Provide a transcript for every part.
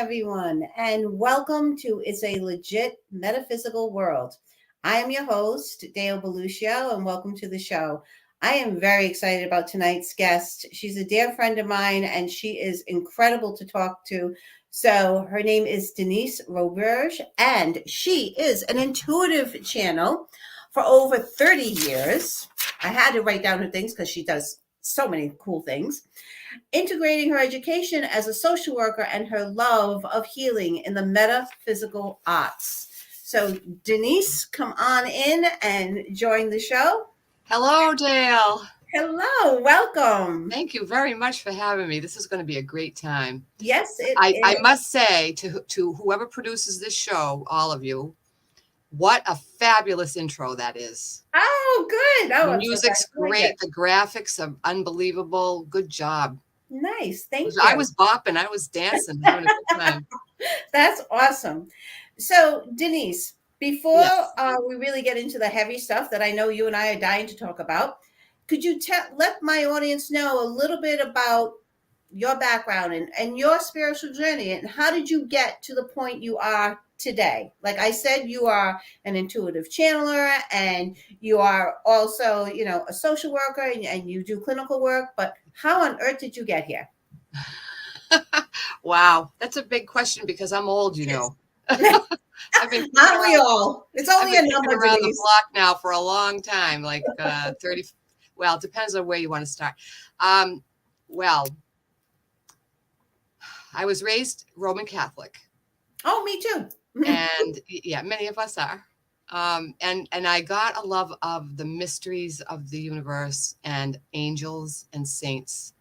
everyone, and welcome to It's a Legit Metaphysical World. I am your host, Dale Belluscio, and welcome to the show. I am very excited about tonight's guest. She's a dear friend of mine, and she is incredible to talk to. So her name is Denise Roberge, and she is an intuitive channel for over 30 years. I had to write down her things because she does so many cool things, integrating her education as a social worker and her love of healing in the metaphysical arts. So, Denise, come on in and join the show. Hello, Dale. Hello, welcome. Thank you very much for having me. This is going to be a great time. Yes, I must say to whoever produces this show, all of you, what a fabulous intro that is. Oh, good. The music's great. The graphics are unbelievable. Good job. Nice. Thank you. I was bopping. I was dancing. Having a good time. That's awesome. So, Denise, before we really get into the heavy stuff that I know you and I are dying to talk about, could you let my audience know a little bit about your background and your spiritual journey, and how did you get to the point you are today? Like I said, you are an intuitive channeler, and you are also, a social worker, and you do clinical work, but how on earth did you get here? Wow, that's a big question because I'm old, you know. I've been Aren't we all? It's only a number around the block now for a long time, like 30. Well, it depends on where you want to start. Well, I was raised Roman Catholic. Oh, me too. And yeah, many of us are. And I got a love of the mysteries of the universe and angels and saints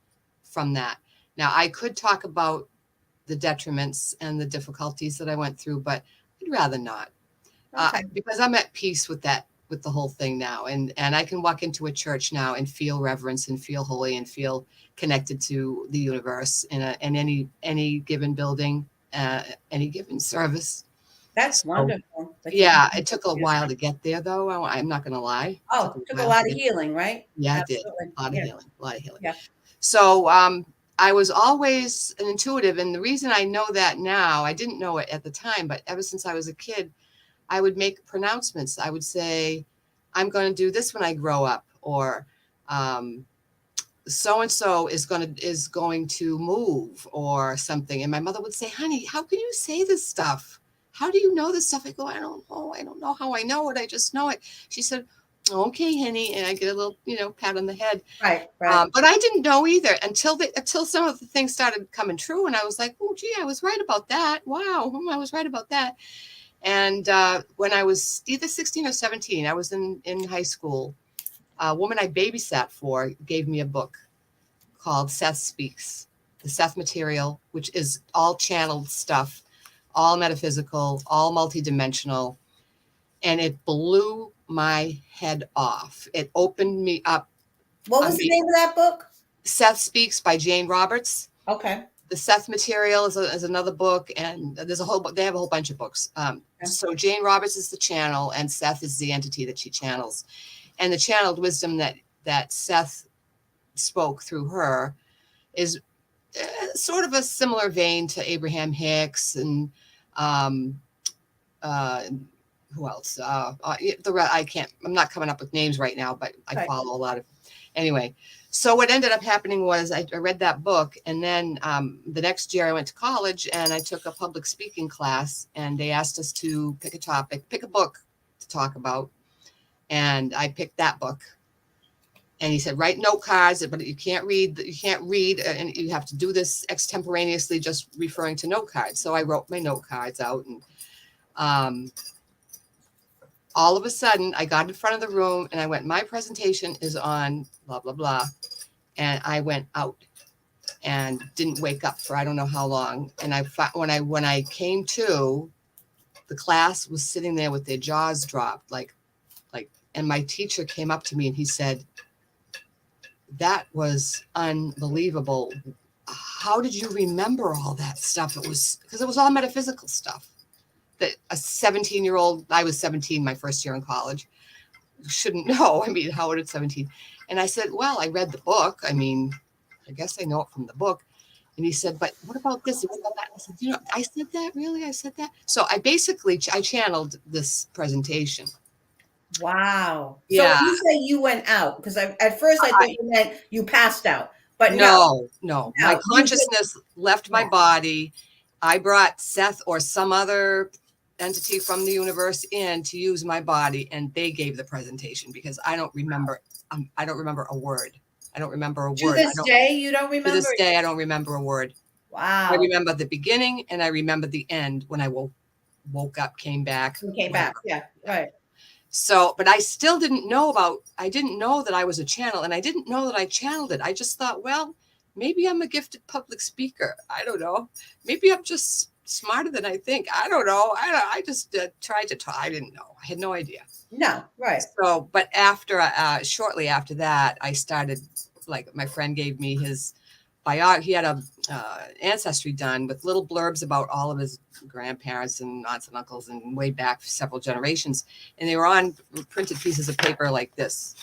from that. Now, I could talk about the detriments and the difficulties that I went through, but I'd rather not. Okay. Because I'm at peace with that, with the whole thing now. And I can walk into a church now and feel reverence and feel holy and feel connected to the universe in any given building, any given service. That's wonderful. Yeah, it took a while to get there, though. I'm not going to lie. Oh, it took a lot of healing, right? Yeah, absolutely. It did. A lot of healing. Yeah. So I was always an intuitive. And the reason I know that now, I didn't know it at the time, but ever since I was a kid, I would make pronouncements. I would say, I'm going to do this when I grow up, or so-and-so is going to move or something. And my mother would say, honey, how can you say this stuff? How do you know this stuff? I go, I don't know. I don't know how I know it. I just know it. She said, okay, honey. And I get a little, pat on the head. Right. But I didn't know either until some of the things started coming true. And I was like, oh, gee, I was right about that. Wow. I was right about that. And when I was either 16 or 17, I was in high school. A woman I babysat for gave me a book called Seth Speaks, the Seth material, which is all channeled stuff, all metaphysical, all multidimensional. And it blew my head off. It opened me up. What was the name of that book? Seth Speaks by Jane Roberts. Okay. The Seth material is another book, and there's they have a whole bunch of books. So Jane Roberts is the channel, and Seth is the entity that she channels. And the channeled wisdom that Seth spoke through her is sort of a similar vein to Abraham Hicks and who else? I'm not coming up with names right now, but I follow a lot of. Anyway, so what ended up happening was I read that book, and then the next year I went to college and I took a public speaking class, and they asked us to pick a topic, pick a book to talk about. And I picked that book. And he said, write note cards, but you can't read, and you have to do this extemporaneously, just referring to note cards. So I wrote my note cards out, and all of a sudden I got in front of the room and I went, my presentation is on blah, blah, blah. And I went out and didn't wake up for I don't know how long. And when I came to, the class was sitting there with their jaws dropped, and my teacher came up to me and he said, that was unbelievable. How did you remember all that stuff? It was because it was all metaphysical stuff that a 17-year-old, I was 17 my first year in college, shouldn't know. I mean, how old at 17? And I said, well, I read the book. I mean, I guess I know it from the book. And he said, but what about this? What about that? I said, I said that? Really? I said that? So I channeled this presentation. Wow. So Yeah. when you say you went out, because at first I thought you meant you passed out, but no. My you consciousness left my body. I brought Seth or some other entity from the universe in to use my body, and they gave the presentation because I don't remember. I don't remember a word. I don't remember a to word. this day, you don't To remember? this day, I don't remember a word. Wow. I remember the beginning and I remember the end when I woke up, came back. You came back. Yeah. Right. So, but I still didn't know I didn't know that I was a channel, and I didn't know that I channeled it. I just thought, well, maybe I'm a gifted public speaker. I don't know. Maybe I'm just smarter than I think. I don't know. I just tried to talk. I didn't know. I had no idea. No. Right. So, but shortly after that, I started, like, my friend gave me his he had a ancestry done with little blurbs about all of his grandparents and aunts and uncles and way back several generations. And they were on printed pieces of paper like this.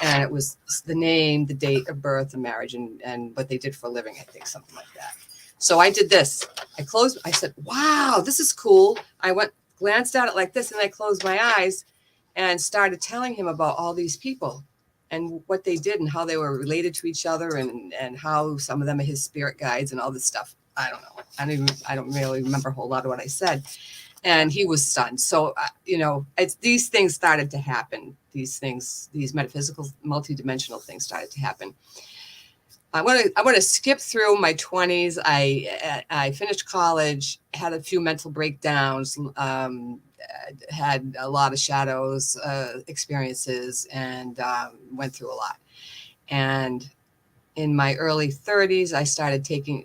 And it was the name, the date of birth, the marriage, and what they did for a living, I think, something like that. So I did this. I said, wow, this is cool. I glanced at it like this, and I closed my eyes and started telling him about all these people and what they did and how they were related to each other, and how some of them are his spirit guides and all this stuff. I don't know. I don't really remember a whole lot of what I said. And he was stunned. So, these things started to happen. These metaphysical, multidimensional things started to happen. I want to skip through my 20s. I finished college, had a few mental breakdowns, had a lot of shadows experiences, and went through a lot. And in my early 30s, I started taking,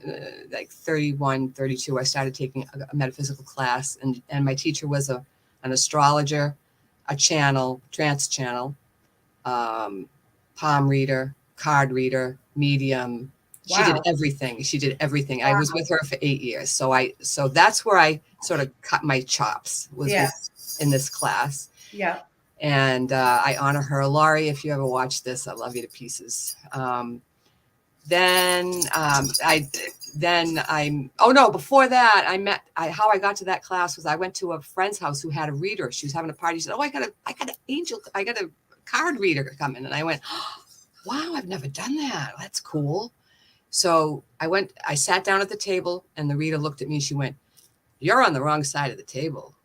like 31, 32, I started taking a metaphysical class. And my teacher was an astrologer, a channel, trance channel, palm reader, card reader, medium. Wow. She did everything. Wow. I was with her for 8 years. So that's where I sort of cut my chops, was in this class. Yeah. And I honor her. Laurie, if you ever watch this, I love you to pieces. Before that, how I got to that class was I went to a friend's house who had a reader. She was having a party. She said, oh, I got a card reader coming. And I went, oh, wow, I've never done that. That's cool. So I sat down at the table, and the reader looked at me. She went, you're on the wrong side of the table.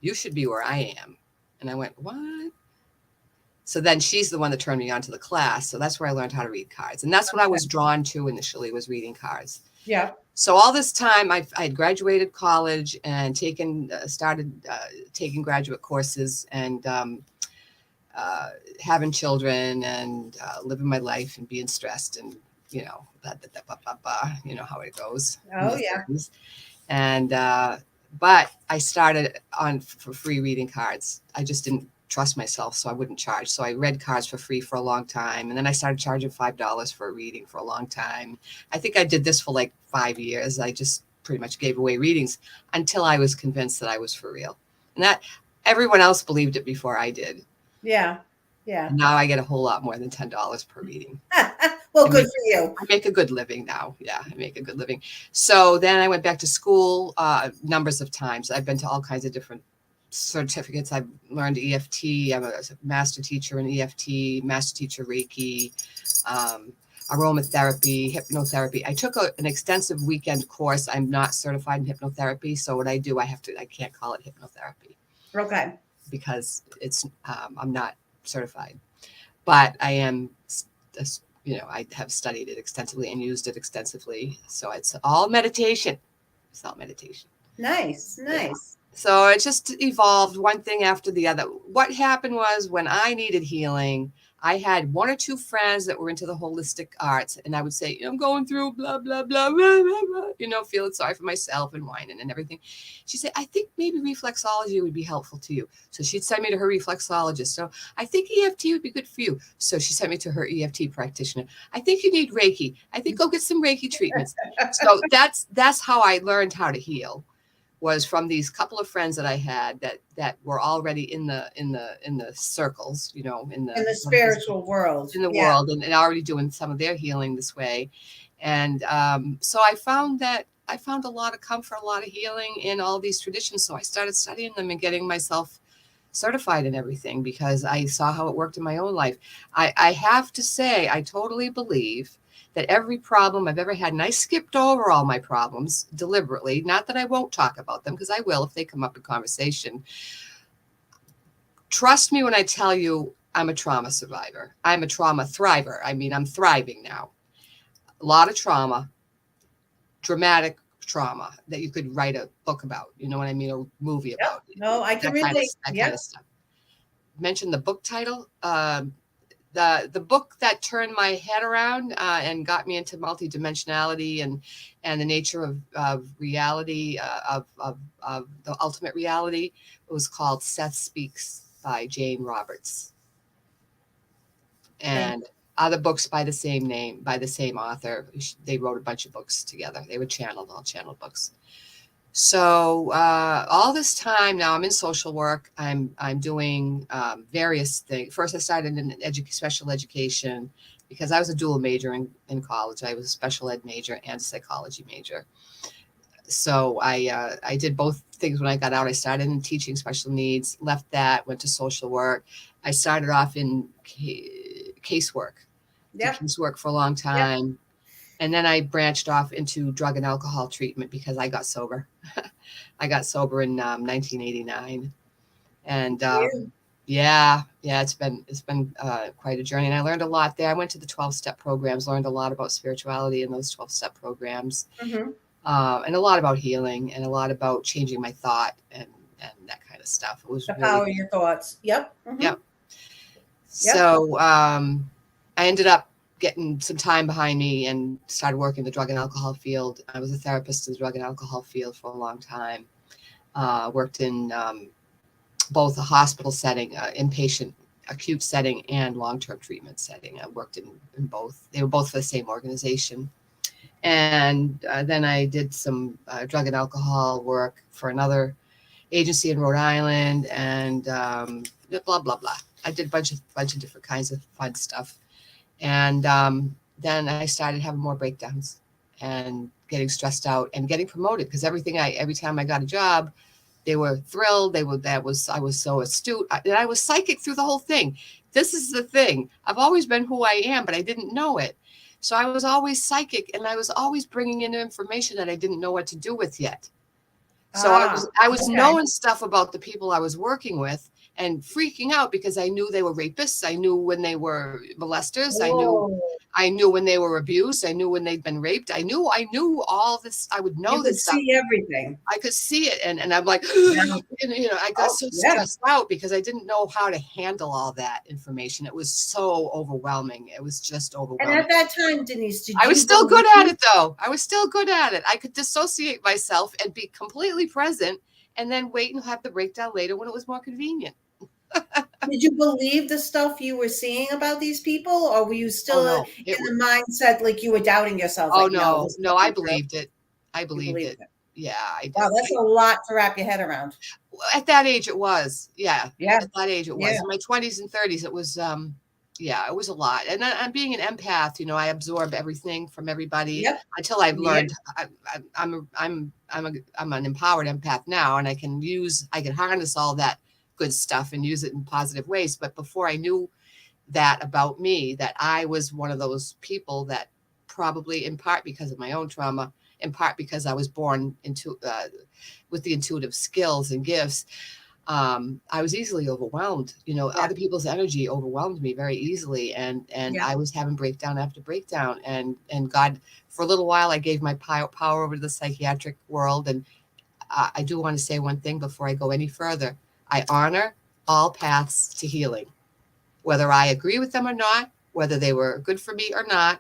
You should be where I am. And I went, what? So then she's the one that turned me on to the class. So that's where I learned how to read cards. And that's what I was drawn to initially, was reading cards. Yeah. So all this time I had graduated college and started taking graduate courses, and having children, and living my life and being stressed, and you know how it goes. Oh yeah. And but I started for free reading cards. I just didn't trust myself, so I wouldn't charge. So I read cards for free for a long time, and then I started charging $5 for a reading for a long time. I think I did this for like 5 years. I just pretty much gave away readings until I was convinced that I was for real, and that everyone else believed it before I did. Yeah. Yeah. And now I get a whole lot more than $10 per reading. Well, good for you. I make a good living now. Yeah, I make a good living. So then I went back to school numbers of times. I've been to all kinds of different certificates. I've learned EFT. I'm a master teacher in EFT, master teacher Reiki, aromatherapy, hypnotherapy. I took an extensive weekend course. I'm not certified in hypnotherapy. So what I do, I can't call it hypnotherapy. Okay. Because it's, I'm not certified, but I am, I have studied it extensively and used it extensively. So it's all meditation. It's all meditation. Nice. Yeah. So it just evolved one thing after the other. What happened was, when I needed healing, I had one or two friends that were into the holistic arts, and I would say, I'm going through blah, blah, blah, blah, blah, blah, feeling sorry for myself and whining and everything. She said, I think maybe reflexology would be helpful to you. So she'd send me to her reflexologist. So I think EFT would be good for you. So she sent me to her EFT practitioner. I think you need Reiki. I think go get some Reiki treatments. So that's how I learned how to heal. Was from these couple of friends that I had that were already in the circles, in the spiritual world, world, and already doing some of their healing this way. And so I found a lot of comfort, a lot of healing in all these traditions. So I started studying them and getting myself certified in everything because I saw how it worked in my own life. I have to say, I totally believe that every problem I've ever had, and I skipped over all my problems deliberately, not that I won't talk about them, because I will if they come up in conversation. Trust me when I tell you I'm a trauma survivor. I'm a trauma thriver. I mean, I'm thriving now. A lot of trauma, dramatic trauma that you could write a book about, you know what I mean, a movie about. No, I can relate. That kind of stuff. Mention the book title. The book that turned my head around and got me into multidimensionality and the nature of reality, of the ultimate reality, it was called Seth Speaks by Jane Roberts. And other books by the same name, by the same author. They wrote a bunch of books together. They were all channeled books. So all this time now, I'm in social work. I'm doing various things. First, I started in special education because I was a dual major in college. I was a special ed major and a psychology major. So I did both things when I got out. I started in teaching special needs, left that, went to social work. I started off in casework. Did casework for a long time. Yep. And then I branched off into drug and alcohol treatment because I got sober. I got sober in 1989. And it's been quite a journey. And I learned a lot there. I went to the 12-step programs, learned a lot about spirituality in those 12-step programs. Mm-hmm. And a lot about healing and a lot about changing my thought and that kind of stuff. It was the power of your thoughts. Yep. Mm-hmm. Yep. So I ended up getting some time behind me and started working in the drug and alcohol field. I was a therapist in the drug and alcohol field for a long time. Worked in both a hospital setting, inpatient acute setting, and long-term treatment setting. I worked in both. They were both for the same organization. And then I did some drug and alcohol work for another agency in Rhode Island, and blah, blah, blah. I did a bunch of different kinds of fun stuff. And then I started having more breakdowns and getting stressed out and getting promoted because every time I got a job, they were thrilled. I was so astute. I was psychic through the whole thing. This is the thing. I've always been who I am, but I didn't know it. So I was always psychic, and I was always bringing in information that I didn't know what to do with yet. So I was knowing stuff about the people I was working with and freaking out because I knew they were rapists. I knew when they were molesters. I knew when they were abused. I knew when they'd been raped. I knew all this. I would know this stuff. You could see everything. I could see it. And I'm like, I got so stressed out because I didn't know how to handle all that information. It was so overwhelming. It was just overwhelming. And at that time, Denise, I was still good at it, though. I was still good at it. I could dissociate myself and be completely present and then wait and have the breakdown later when it was more convenient. Did you believe the stuff you were seeing about these people, or were you still in the mindset like you were doubting yourself? Oh, like, no, I believed it. I believed it. Yeah. Wow, that's a lot to wrap your head around. At that age, it was. Yeah. At that age, it was. In my 20s and 30s, it was. It was a lot. And I'm being an empath. I absorb everything from everybody until I've learned. I'm an empowered empath now, and I can harness all that good stuff and use it in positive ways. But before I knew that about me, that I was one of those people that probably in part because of my own trauma, in part because I was born with the intuitive skills and gifts, I was easily overwhelmed. Other people's energy overwhelmed me very easily. And I was having breakdown after breakdown. And God, for a little while, I gave my power over to the psychiatric world. And I do want to say one thing before I go any further. I honor all paths to healing, whether I agree with them or not, whether they were good for me or not.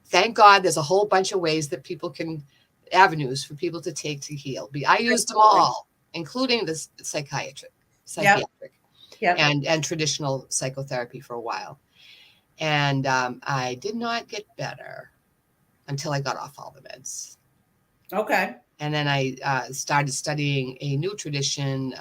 Thank God there's a whole bunch of ways that avenues for people to take to heal. I used them all, including the psychiatric, and traditional psychotherapy for a while. And I did not get better until I got off all the meds. Okay. And then I started studying a new tradition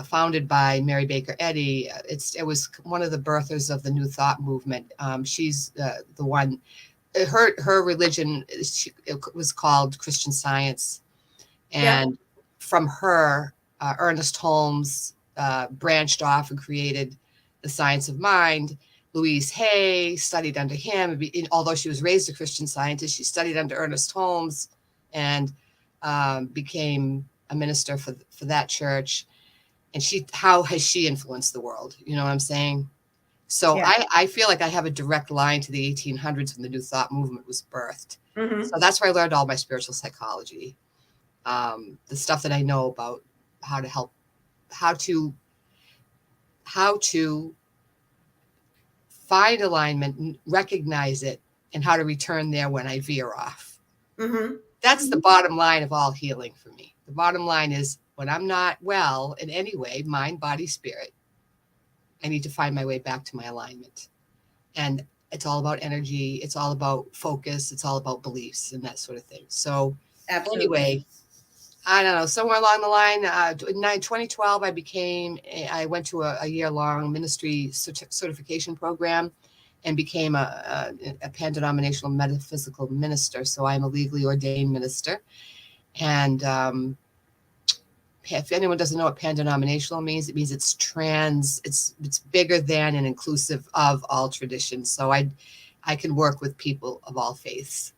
founded by Mary Baker Eddy. It was one of the birthers of the New Thought movement. She's the one. Her religion it was called Christian Science, and from her, Ernest Holmes branched off and created the science of mind. Louise Hay studied under him. Although she was raised a Christian Scientist, she studied under Ernest Holmes and became a minister for that church. And how has she influenced the world? You know what I'm saying? So I feel like I have a direct line to the 1800s when the New Thought movement was birthed. So that's where I learned all my spiritual psychology, the stuff that I know about how to find alignment, recognize it, and how to return there when I veer off. That's the bottom line of all healing for me. The bottom line is when I'm not well in any way, mind, body, spirit, I need to find my way back to my alignment. And it's all about energy. It's all about focus. It's all about beliefs and that sort of thing. So anyway, I don't know, somewhere along the line, in 2012, I went to a year-long ministry certification program and became a pan-denominational metaphysical minister. So I'm a legally ordained minister. And if anyone doesn't know what pan-denominational means, it means it's it's bigger than and inclusive of all traditions. So I can work with people of all faiths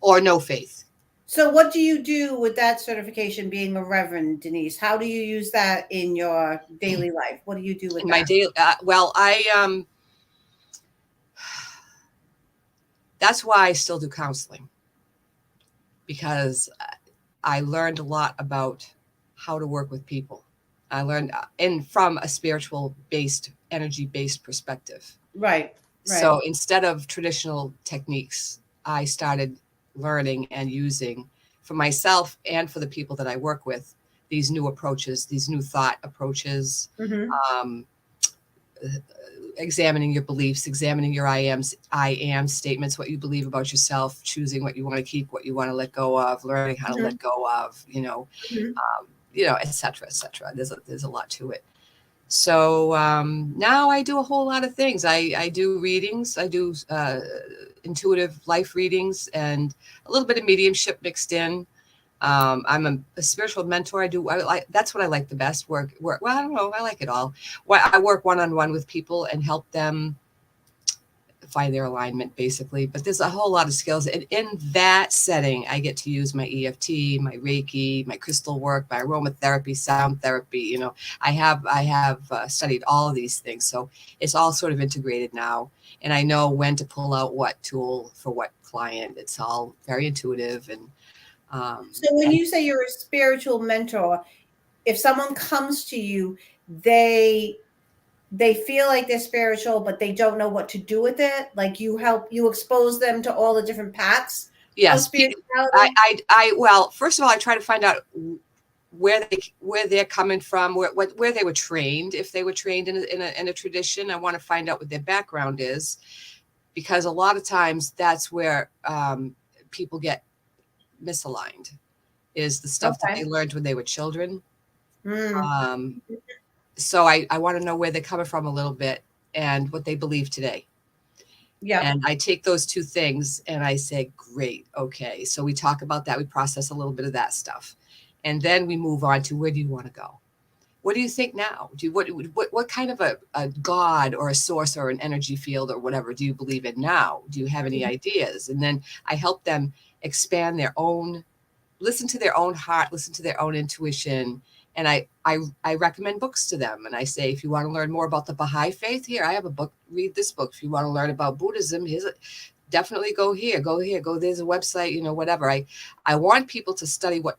or no faith. So what do you do with that certification, being a reverend, Denise? How do you use that in your daily life? What do you do with my daily? Well, that's why I still do counseling, because I learned a lot about how to work with people. I learned from a spiritual based, energy based perspective. Right. So instead of traditional techniques, I started learning and using for myself and for the people that I work with, these new approaches, these new thought approaches, examining your beliefs, examining your I am statements, what you believe about yourself, choosing what you want to keep, what you want to let go of, learning how to let go of, et cetera, et cetera. There's a lot to it. So now I do a whole lot of things. I do readings. I do intuitive life readings and a little bit of mediumship mixed in. I'm a spiritual mentor. That's what I like the best. Work. Well, I don't know. I like it all. I work one-on-one with people and help them find their alignment, basically. But there's a whole lot of skills. And in that setting, I get to use my EFT, my Reiki, my crystal work, my aromatherapy, sound therapy. I have studied all of these things. So it's all sort of integrated now. And I know when to pull out what tool for what client. It's all very intuitive. And so when you say you're a spiritual mentor, if someone comes to you, they feel like they're spiritual, but they don't know what to do with it. Like you expose them to all the different paths. Yes. Of spirituality. Well, first of all, I try to find out where they're coming from, where they were trained. If they were trained in a tradition, I want to find out what their background is, because a lot of times that's where people get misaligned, is the stuff that they learned when they were children. So I want to know where they're coming from a little bit and what they believe today. Yeah. And I take those two things and I say, great. Okay. So we talk about that. We process a little bit of that stuff. And then we move on to, where do you want to go? What do you think now? What kind of a God or a source or an energy field or whatever do you believe in now? Do you have any ideas? And then I help them expand their own, listen to their own heart, listen to their own intuition. And I recommend books to them. And I say, if you want to learn more about the Baha'i faith, here, I have a book, read this book. If you want to learn about Buddhism, definitely go here, there's a website, whatever. I want people to study what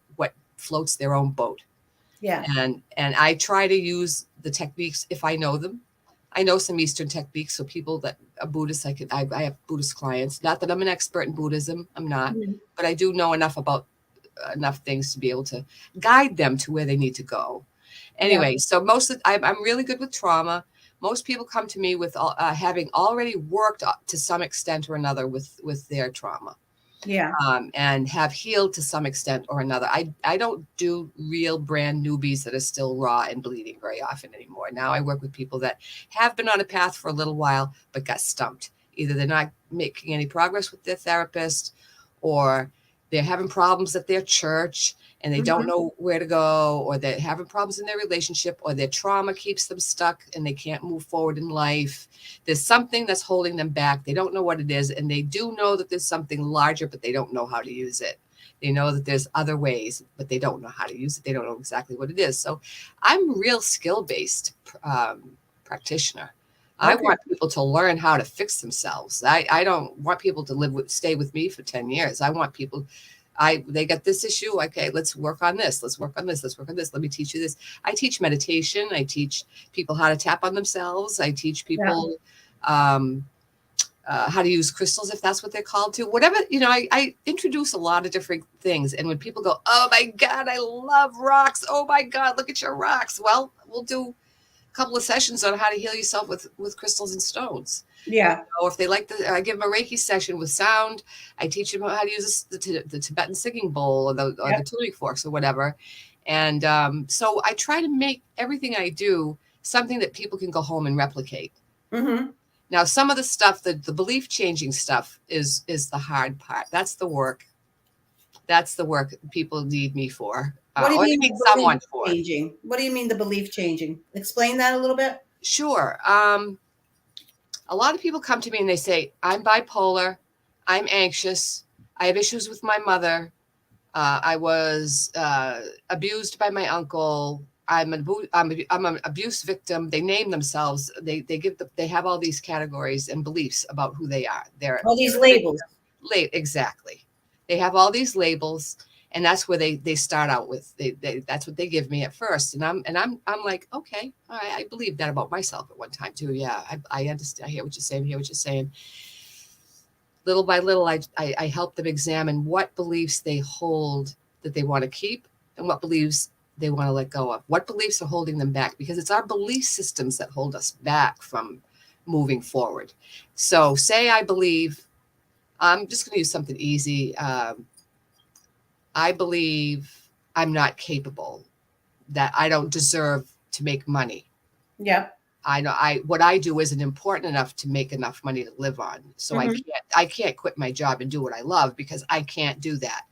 floats their own boat. Yeah. And I try to use the techniques if I know them. I know some Eastern techniques. So people that are Buddhists, I have Buddhist clients. Not that I'm an expert in Buddhism. I'm not, but I do know enough things to be able to guide them to where they need to go. Anyway, so I'm really good with trauma. Most people come to me with having already worked to some extent or another with their trauma. Yeah. And have healed to some extent or another. I don't do real brand newbies that are still raw and bleeding very often anymore. Now I work with people that have been on a path for a little while, but got stumped. Either they're not making any progress with their therapist, or they're having problems at their church and they don't know where to go, or they're having problems in their relationship, or their trauma keeps them stuck and they can't move forward in life. There's something that's holding them back. They don't know what it is. And they do know that there's something larger, but they don't know how to use it. They know that there's other ways, but they don't know how to use it. They don't know exactly what it is. So I'm a real skill-based practitioner. I want people to learn how to fix themselves. I don't want people to stay with me for 10 years. I want people, they got this issue. Okay, let's work on this. Let's work on this. Let's work on this. Let me teach you this. I teach meditation. I teach people how to tap on themselves. I teach people how to use crystals, if that's what they're called to. Whatever, I introduce a lot of different things. And when people go, oh my God, I love rocks. Oh my God, look at your rocks. Well, we'll do couple of sessions on how to heal yourself with crystals and stones. Yeah. Or if they like I give them a Reiki session with sound. I teach them how to use the Tibetan singing bowl or the tuning forks or whatever. And so I try to make everything I do something that people can go home and replicate. Now, some of the stuff, the belief changing stuff is the hard part. That's the work. That's the work people need me for. What do you mean need someone for? Changing? What do you mean the belief changing? Explain that a little bit. Sure. A lot of people come to me and they say, I'm bipolar. I'm anxious. I have issues with my mother. I was abused by my uncle. I'm an abuse victim. They name themselves. They have all these categories and beliefs about who they are. All these labels. Exactly. They have all these labels. And that's where they start out with. That's what they give me at first, and I'm like, okay, all right, I believe that about myself at one time too. Yeah, I understand. I hear what you're saying. Little by little, I help them examine what beliefs they hold that they want to keep, and what beliefs they want to let go of. What beliefs are holding them back? Because it's our belief systems that hold us back from moving forward. So, say I believe. I'm just going to use something easy. I believe I'm not capable, that I don't deserve to make money. Yeah. I know what I do isn't important enough to make enough money to live on. So I can't quit my job and do what I love because I can't do that.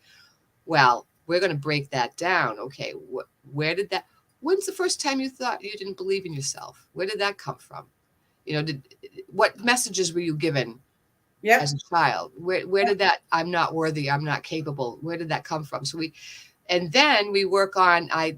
Well, we're going to break that down. Okay. When's the first time you thought you didn't believe in yourself? Where did that come from? What messages were you given? As a child, where did that I'm not worthy, I'm not capable, where did that come from? So then we work on, I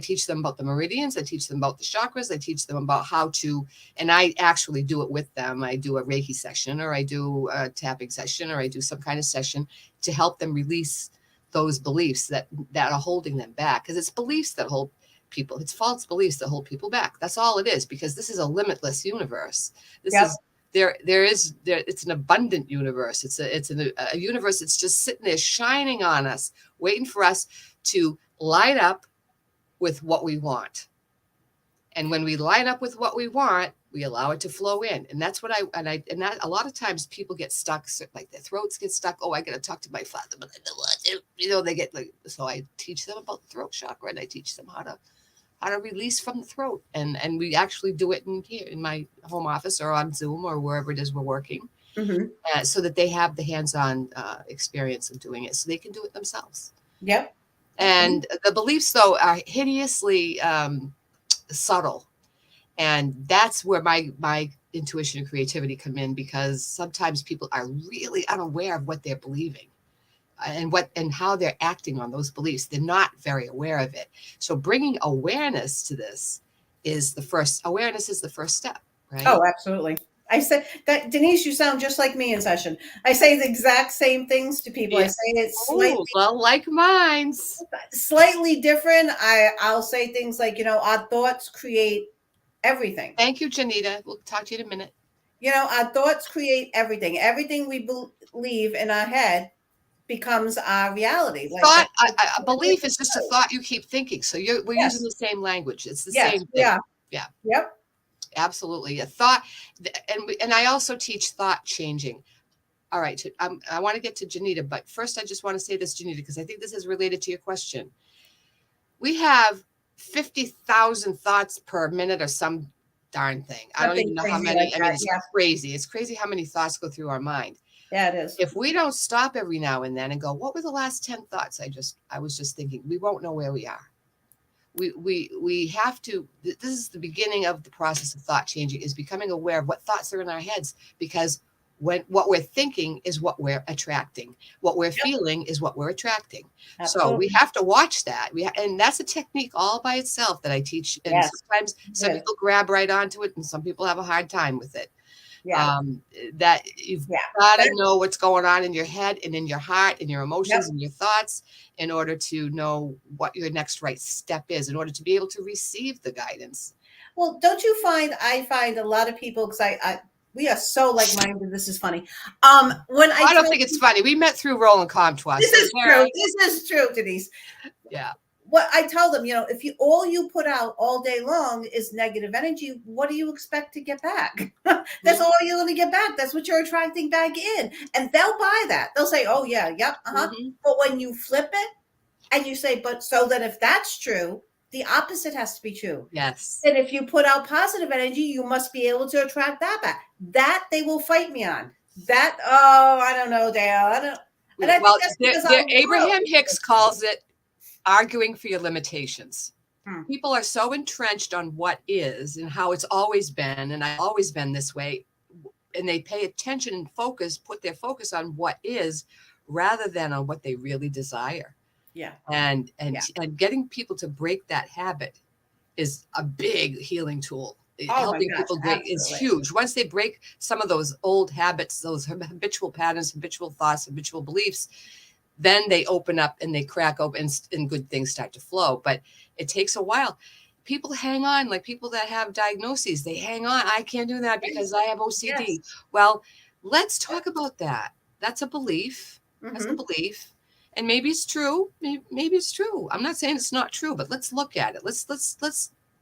teach them about the meridians, I teach them about the chakras, I teach them about how to, and I actually do it with them. I do a Reiki session, or I do a tapping session, or I do some kind of session to help them release those beliefs that are holding them back. Because it's beliefs that hold people, it's false beliefs that hold people back. That's all it is, because this is a limitless universe. This is it's an abundant universe. It's a universe that's just sitting there shining on us, waiting for us to light up with what we want. And when we line up with what we want, we allow it to flow in. And that's what that a lot of times people get stuck, like their throats get stuck. Oh, I got to talk to my father, but I don't want to, they get like, so I teach them about the throat chakra, and I teach them how to release from the throat. And we actually do it in my home office, or on Zoom, or wherever it is we're working, so that they have the hands-on experience of doing it, so they can do it themselves. Yep. And the beliefs, though, are hideously subtle. And that's where my intuition and creativity come in, because sometimes people are really unaware of what they're believing. And how they're acting on those beliefs. They're not very aware of it. So bringing awareness to this is the first step, right? Oh, absolutely. I say that, Denise, you sound just like me in session. I say the exact same things to people. I say it like mine's slightly different. I'll say things like, our thoughts create everything. Thank you, Janita. We'll talk to you in a minute. Our thoughts create everything. Everything we believe in our head becomes our reality. Thought, a belief is just a thought you keep thinking. So we're using the same language. It's the same thing. Yeah. Yep. Absolutely. A thought. And I also teach thought changing. All right. I want to get to Janita, but first I just want to say this, Janita, because I think this is related to your question. We have 50,000 thoughts per minute or some darn thing. I don't even know how many. Like it's crazy. It's crazy how many thoughts go through our mind. Yeah, it is. If we don't stop every now and then and go, what were the last 10 thoughts I was just thinking, we won't know where we are. We have to, this is the beginning of the process of thought changing, is becoming aware of what thoughts are in our heads, because what we're thinking is what we're attracting. What we're feeling is what we're attracting. Absolutely. So we have to watch that. And that's a technique all by itself that I teach. And sometimes some people grab right onto it and some people have a hard time with it. That you've got to know what's going on in your head and in your heart and your emotions and your thoughts in order to know what your next right step is, in order to be able to receive the guidance. Well, don't you find, I find a lot of people, because we are so like-minded. This is funny. I don't think it's funny. We met through Roland Comtois. This is true. This is true, Denise. Yeah. What I tell them, if all you put out all day long is negative energy, what do you expect to get back? That's all you're going to get back. That's what you're attracting back in. And they'll buy that. They'll say, oh, yeah, yep, But when you flip it and you say, but so that if that's true, the opposite has to be true. Yes. And if you put out positive energy, you must be able to attract that back. That they will fight me on. That, I don't know, Dale. I don't. And I think that's Abraham Hicks calls it arguing for your limitations. People are so entrenched on what is and how it's always been, and I've always been this way, and they pay attention and put their focus on what is rather than on what they really desire. Yeah. And getting people to break that habit is a big healing tool. Helping people break is huge. Once they break some of those old habits, those habitual patterns, habitual thoughts, habitual beliefs, then they open up and they crack open and good things start to flow. But it takes a while. People hang on, like people that have diagnoses, they hang on. I can't do that because I have OCD. Yes. Well, let's talk about that. That's a belief. That's a belief. And maybe it's true. Maybe it's true. I'm not saying it's not true, but let's look at it. Let's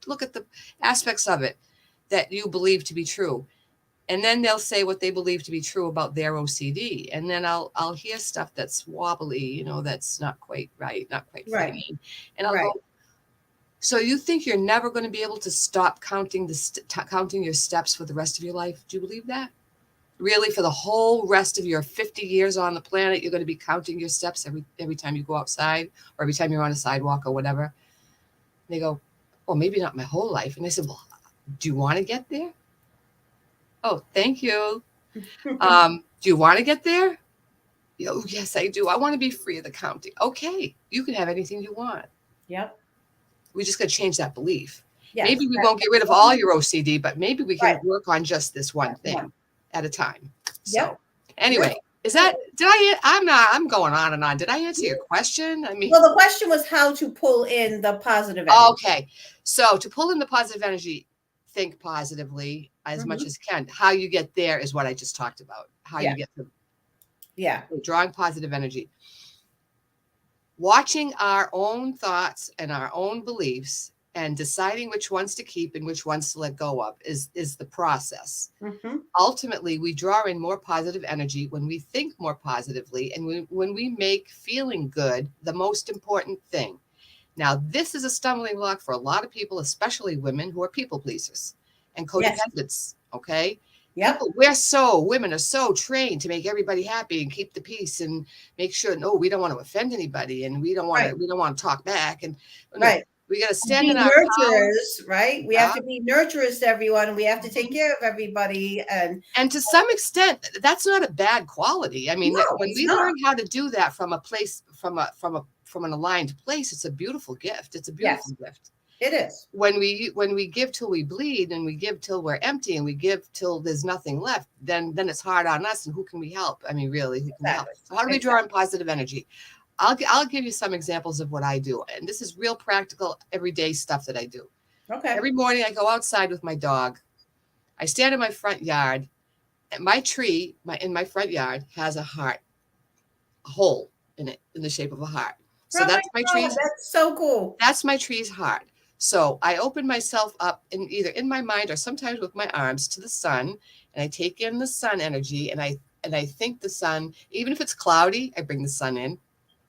look at the aspects of it that you believe to be true. And then they'll say what they believe to be true about their OCD. And then I'll hear stuff that's wobbly, that's not quite right, not quite funny. And I'll go, so you think you're never going to be able to stop counting counting your steps for the rest of your life? Do you believe that? Really, for the whole rest of your 50 years on the planet, you're going to be counting your steps every time you go outside or every time you're on a sidewalk or whatever? And they go, well, maybe not my whole life. And I said, well, do you want to get there? Oh, thank you. Do you want to get there? Oh, yes, I do. I want to be free of the counting. Okay, you can have anything you want. Yep. We just got to change that belief. Yes, maybe we won't get rid of all your OCD, but maybe we can work on just this one thing at a time. So anyway, is that, I'm going on and on. Did I answer your question? I mean, well, the question was how to pull in the positive energy. Okay. So to pull in the positive energy, think positively as much as can. How you get there is what I just talked about. How you get to drawing positive energy. Watching our own thoughts and our own beliefs and deciding which ones to keep and which ones to let go of is the process. Ultimately, we draw in more positive energy when we think more positively and when we make feeling good the most important thing. Now, this is a stumbling block for a lot of people, especially women who are people pleasers and codependents. Okay. Yep. Women are so trained to make everybody happy and keep the peace and make sure, no, we don't want to offend anybody and we don't want to talk back. And we got to stand in our nurturers, right? We have to be nurturers to everyone, and we have to take care of everybody. And to some extent, that's not a bad quality. I mean, when we learn how to do that from a place, from an aligned place, it's a beautiful gift. It's a beautiful gift. It is. When we give till we bleed and we give till we're empty and we give till there's nothing left, then it's hard on us. And who can we help? I mean, really, who can we help? So how do we draw in positive energy? I'll give you some examples of what I do. And this is real practical, everyday stuff that I do. Okay. Every morning I go outside with my dog. I stand in my front yard. And my tree in my front yard has a heart, a hole in it in the shape of a heart. So that's my tree's. That's so cool. That's my tree's heart. So I open myself up either in my mind or sometimes with my arms to the sun, and I take in the sun energy and I and I think the sun, even if it's cloudy, I bring the sun in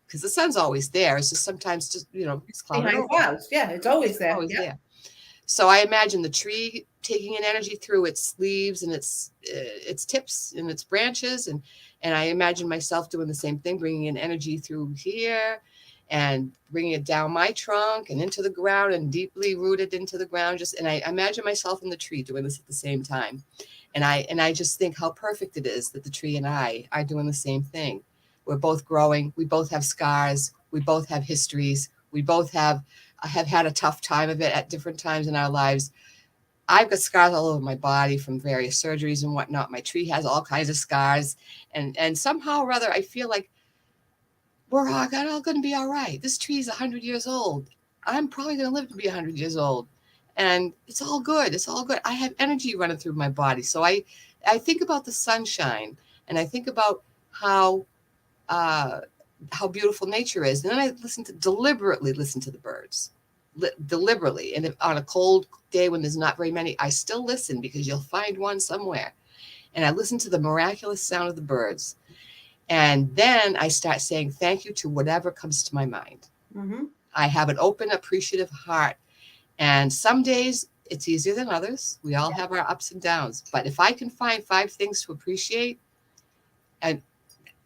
because the sun's always there. It's just sometimes just, it's clouded Behind over. clouds. Yeah, it's always there. Always Yeah. there. So I imagine the tree taking an energy through its leaves and its tips and its branches. And I imagine myself doing the same thing, bringing in energy through here and bringing it down my trunk and into the ground and deeply rooted into the ground. And I imagine myself in the tree doing this at the same time. And I just think how perfect it is that the tree and I are doing the same thing. We're both growing. We both have scars. We both have histories. We both have had a tough time of it at different times in our lives. I've got scars all over my body from various surgeries and whatnot. My tree has all kinds of scars. And somehow or other, I feel like we're all going to be all right. This tree is 100 years old. I'm probably going to live to be 100 years old. And it's all good. It's all good. I have energy running through my body. So I think about the sunshine, and I think about how beautiful nature is. And then I deliberately listen to the birds, deliberately. And if, on a cold day when there's not very many, I still listen because you'll find one somewhere. And I listen to the miraculous sound of the birds. And then I start saying thank you to whatever comes to my mind. Mm-hmm. I have an open, appreciative heart. And some days it's easier than others. We all have our ups and downs. But if I can find 5 things to appreciate, and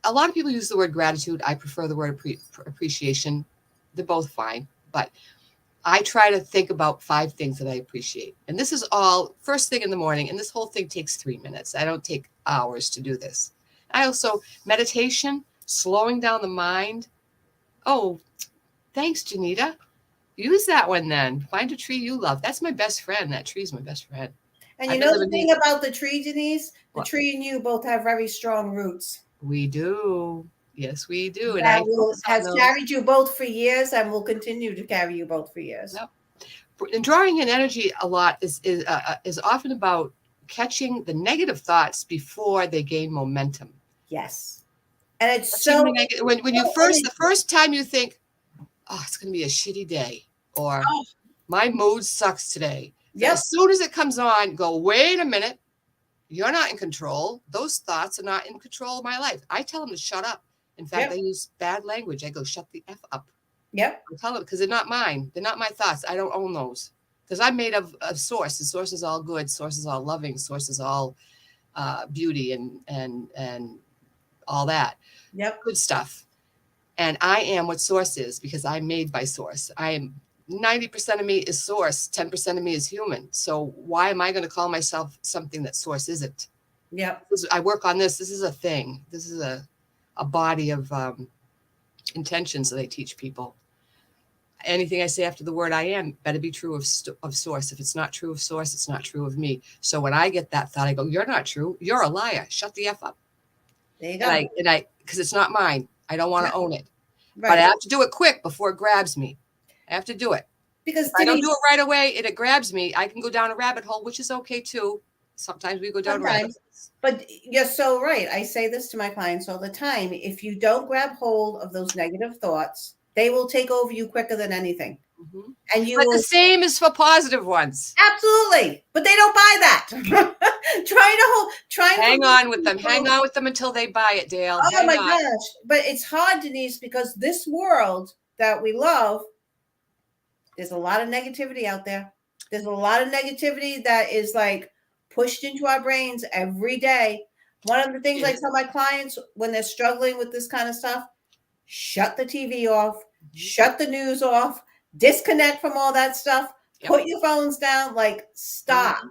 a lot of people use the word gratitude. I prefer the word appreciation. They're both fine. But I try to think about 5 things that I appreciate. And this is all first thing in the morning. And this whole thing takes 3 minutes. I don't take hours to do this. I also, meditation, slowing down the mind. Oh, thanks, Janita. Use that one then. Find a tree you love. That's my best friend. That tree is my best friend. And you know the thing about the tree, Denise? The tree and you both have very strong roots. We do. Yes, we do. And has carried you both for years and will continue to carry you both for years. Yep. And drawing in energy a lot is often about catching the negative thoughts before they gain momentum. Yes. And it's when you the first time you think, oh, it's going to be a shitty day, or my mood sucks today. Yep. As soon as it comes on, go, wait a minute. You're not in control. Those thoughts are not in control of my life. I tell them to shut up. In fact, I use bad language. I go, shut the F up. Yep. I tell them, because they're not mine. They're not my thoughts. I don't own those. Because I'm made of source. The source is all good. Source is all loving. Source is all beauty and all that. Yep. Good stuff. And I am what source is, because I'm made by source. I am 90% of me is source. 10% of me is human. So why am I going to call myself something that source isn't? Yeah. I work on this. This is a thing. This is a body of intentions that I teach people. Anything I say after the word I am better be true of source. If it's not true of source, it's not true of me. So when I get that thought, I go, you're not true. You're a liar. Shut the F up. There you go. And I because it's not mine. I don't want to own it. Right. But I have to do it quick before it grabs me. I have to do it. Because if I don't do it right away and it grabs me, I can go down a rabbit hole, which is okay too. Sometimes we go down rabbit holes. But you're so right. I say this to my clients all the time. If you don't grab hold of those negative thoughts, they will take over you quicker than anything. Mm-hmm. And the same is for positive ones. Absolutely. But they don't buy that. Hang on with them. Hang on with them until they buy it, Dale. Oh my gosh. But it's hard, Denise, because this world that we love, there's a lot of negativity out there. There's a lot of negativity that is like pushed into our brains every day. One of the things I tell my clients when they're struggling with this kind of stuff, shut the TV off, shut the news off, disconnect from all that stuff, put your phones down, like stop.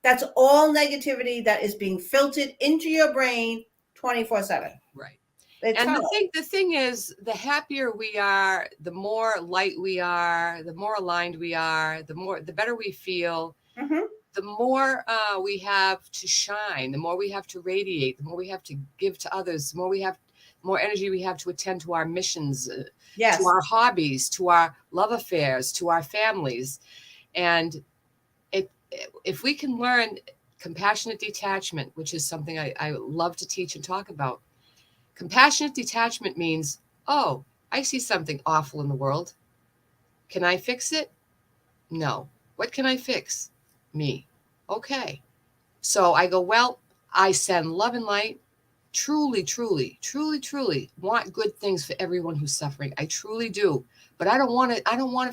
That's all negativity that is being filtered into your brain 24/7. Right. And the thing is, the happier we are, the more light we are, the more aligned we are, the better we feel, the more we have to shine, the more we have to radiate, the more we have to give to others, the more energy we have to attend to our missions, to our hobbies, to our love affairs, to our families. And if we can learn compassionate detachment, which is something I love to teach and talk about, compassionate detachment means, oh, I see something awful in the world. Can I fix it? No. What can I fix? Me. Okay. So I go, well, I send love and light. truly, truly, truly, truly want good things for everyone who's suffering. I truly do. But I don't want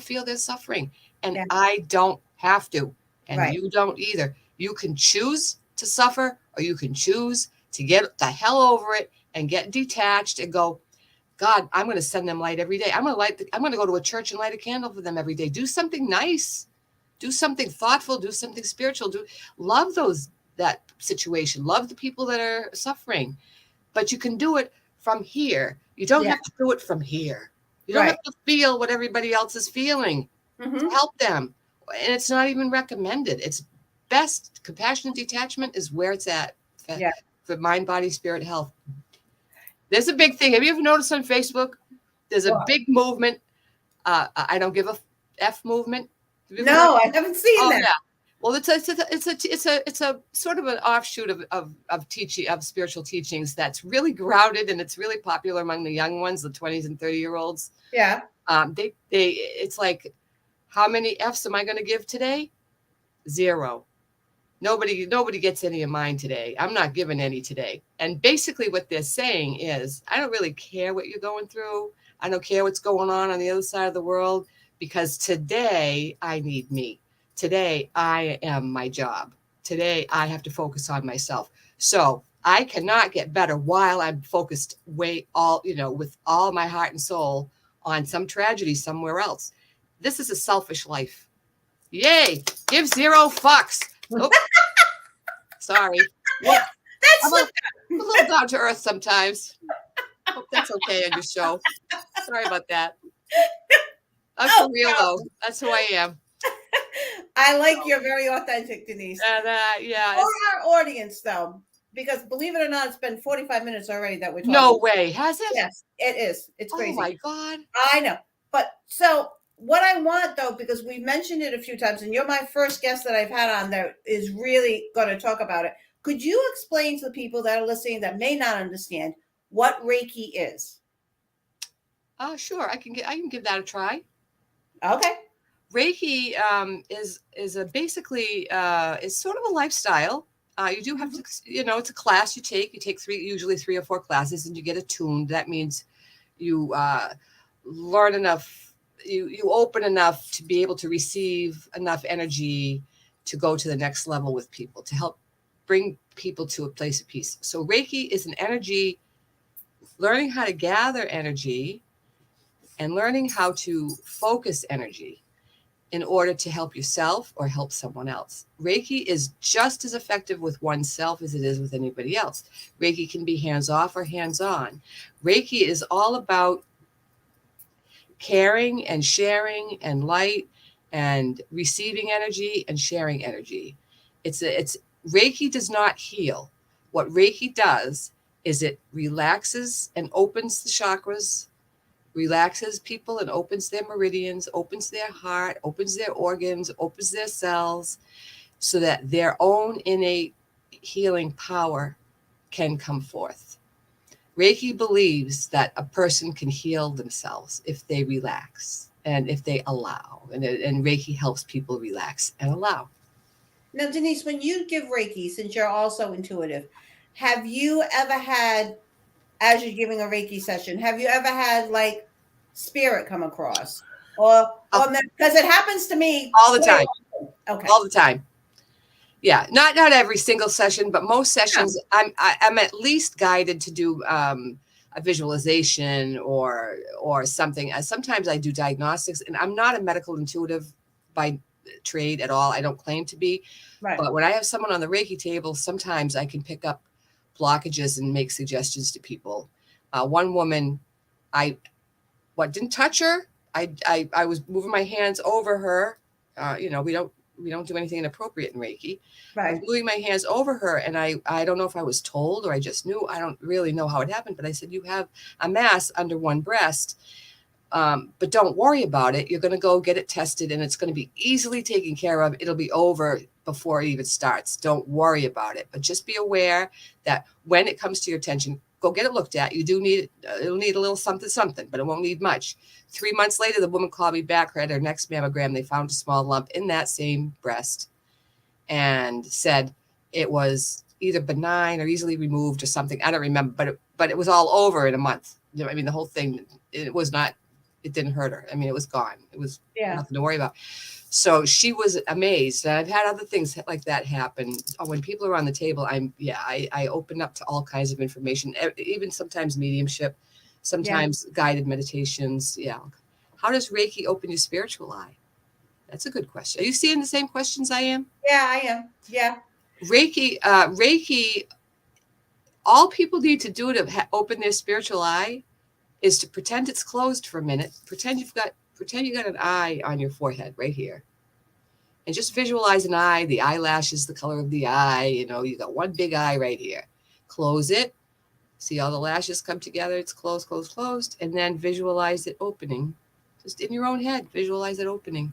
to feel their suffering. And Yeah. I don't have to. And Right. you don't either. You can choose to suffer, or you can choose to get the hell over it and get detached and go, God, I'm going to send them light every day. I'm going to go to a church and light a candle for them every day. Do something nice. Do something thoughtful. Do something spiritual. Love that situation. Love the people that are suffering. But you can do it from here. You don't have to do it from here. You don't have to feel what everybody else is feeling to help them. And it's not even recommended. It's best. Compassionate detachment is where it's at for mind, body, spirit, health. There's a big thing. Have you ever noticed on Facebook? There's a big movement. I don't give a F movement. No, I haven't seen that. Yeah. Well, it's a sort of an offshoot of teaching, of spiritual teachings that's really grounded, and it's really popular among the young ones, the 20s and 30-year-olds. Yeah. It's like, how many F's am I going to give today? 0. Nobody gets any of mine today. I'm not giving any today. And basically what they're saying is, I don't really care what you're going through. I don't care what's going on the other side of the world, because today I need me. Today I am my job. Today I have to focus on myself. So I cannot get better while I'm focused with all my heart and soul on some tragedy somewhere else. This is a selfish life. Yay. Give 0 fucks. Oh, sorry. Well, That's a little down to earth sometimes. Hope that's okay on your show. Sorry about that. I'm for real though. That's who I am. I like you're very authentic, Denise. And yeah. For our audience though, because believe it or not, it's been 45 minutes already that we're talking. No way. Has it? Yes, it is. It's crazy. Oh my God. I know. But so what I want though, because we've mentioned it a few times, and you're my first guest that I've had on that is really going to talk about it. Could you explain to the people that are listening that may not understand what Reiki is? Sure. I can give that a try. Okay. Reiki is basically it's sort of a lifestyle. You do have to, it's a class you take. You take usually 3 or 4 classes, and you get attuned. That means you learn enough, you open enough to be able to receive enough energy to go to the next level with people, to help bring people to a place of peace. So Reiki is an energy, learning how to gather energy and learning how to focus energy in order to help yourself or help someone else. Reiki is just as effective with oneself as it is with anybody else. Reiki can be hands-off or hands-on. Reiki is all about caring and sharing and light and receiving energy and sharing energy. Reiki does not heal. What Reiki does is it relaxes and opens the chakras, relaxes people and opens their meridians, opens their heart, opens their organs, opens their cells, so that their own innate healing power can come forth. Reiki believes that a person can heal themselves if they relax and if they allow. And Reiki helps people relax and allow. Now, Denise, when you give Reiki, since you're also intuitive, have you ever had, as you're giving a Reiki session, have you ever had like spirit come across? Or because it happens to me all the time. Okay. All the time. Yeah, not every single session, but most sessions, yeah. I'm at least guided to do a visualization or something. Sometimes I do diagnostics, and I'm not a medical intuitive by trade at all. I don't claim to be. Right. But when I have someone on the Reiki table, sometimes I can pick up blockages and make suggestions to people. One woman, didn't touch her. I was moving my hands over her. We don't do anything inappropriate in Reiki. Right. I was moving my hands over her, and I don't know if I was told or I just knew. I don't really know how it happened, but I said, you have a mass under one breast, but don't worry about it. You're going to go get it tested, and it's going to be easily taken care of. It'll be over before it even starts. Don't worry about it, but just be aware that when it comes to your attention, go get it looked at. You do need, it'll need a little something, but it won't need much. 3 months later, the woman called me back, had her next mammogram. They found a small lump in that same breast and said it was either benign or easily removed or something. I don't remember, but it was all over in a month. You know, I mean, the whole thing, it didn't hurt her. I mean, it was gone. It was nothing to worry about. So she was amazed. And I've had other things like that happen. When people are on the table, I open up to all kinds of information, even sometimes mediumship, sometimes guided meditations. Yeah. How does Reiki open your spiritual eye? That's a good question. Are you seeing the same questions I am? Yeah, I am. Yeah. Reiki, all people need to do to open their spiritual eye is to pretend it's closed for a minute. Pretend you got an eye on your forehead right here. And just visualize an eye, the eyelashes, the color of the eye. You know, you got one big eye right here. Close it. See all the lashes come together. It's closed, closed, closed. And then visualize it opening. Just in your own head, visualize it opening.